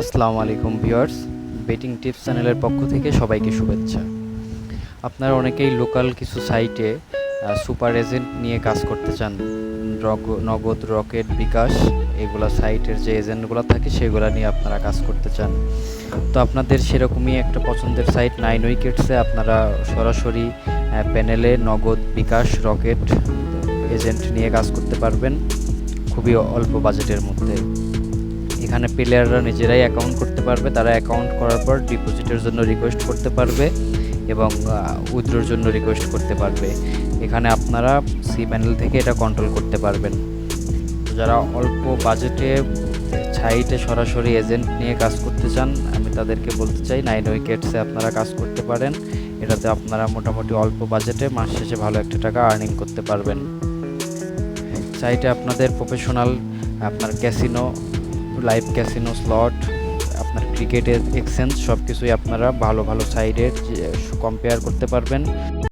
আসসালামু আলাইকুম viewers, betting tips চ্যানেলের পক্ষ থেকে সবাইকে শুভেচ্ছা। আপনারা অনেকেই লোকাল কিছু সাইটে সুপার এজেন্ট নিয়ে কাজ করতে চান। নগদ, রকেট, বিকাশ এগুলা সাইটের যে এজেন্টগুলো থাকে সেগুলো নিয়ে আপনারা কাজ করতে চান। তো আপনাদের সেরকমই একটা পছন্দের সাইট 9 উইকেটসে আপনারা সরাসরি প্যানেলে নগদ, বিকাশ, রকেট এজেন্ট নিয়ে কাজ করতে পারবেন খুবই অল্প বাজেটের মধ্যে। এখানে প্লেয়াররা নিজেরাই অ্যাকাউন্ট করতে পারবে, তারা অ্যাকাউন্ট করার পর ডিপোজিটের জন্য রিকোয়েস্ট করতে পারবে এবং উইথড্রোর জন্য রিকোয়েস্ট করতে পারবে। এখানে আপনারা সি প্যানেল থেকে এটা কন্ট্রোল করতে পারবেন। যারা অল্প বাজেটে সাইটে সরাসরি এজেন্ট নিয়ে কাজ করতে চান, আমি তাদেরকে বলতে চাই 9 উইকেটসে আপনারা কাজ করতে পারেন। এটাতে আপনারা মোটামুটি অল্প বাজেটে মাস শেষে ভালো একটা টাকা আর্নিং করতে পারবেন। সাইটে আপনাদের প্রফেশনাল আপনার ক্যাসিনো, লাইভ ক্যাসিনো, স্লট, আপনার ক্রিকেটের এক্সচেঞ্জ সব কিছুই আপনারা ভালো ভালো সাইডে কম্পেয়ার করতে পারবেন।